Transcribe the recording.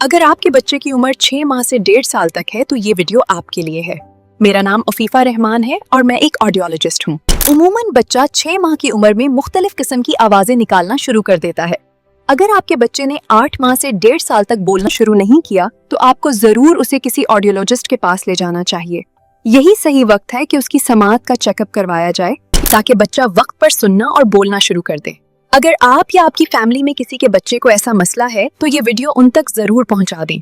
अगर आपके बच्चे की उम्र 6 माह से 1.5 साल तक है तो ये वीडियो आपके लिए है। मेरा नाम अफीफा रहमान है और मैं एक ऑडियोलॉजिस्ट हूँ। उमूमन बच्चा 6 माह की उम्र में मुख्तलिफ किस्म की आवाजें निकालना शुरू कर देता है। अगर आपके बच्चे ने 8 माह से 1.5 साल तक बोलना शुरू नहीं किया तो आपको जरूर उसे किसी ऑडियोलॉजिस्ट के पास ले जाना चाहिए। यही सही वक्त है कि उसकी समात का चेकअप करवाया जाए ताकि बच्चा वक्त पर सुनना और बोलना शुरू कर दे। अगर आप या आपकी फैमिली में किसी के बच्चे को ऐसा मसला है तो ये वीडियो उन तक जरूर पहुंचा दें।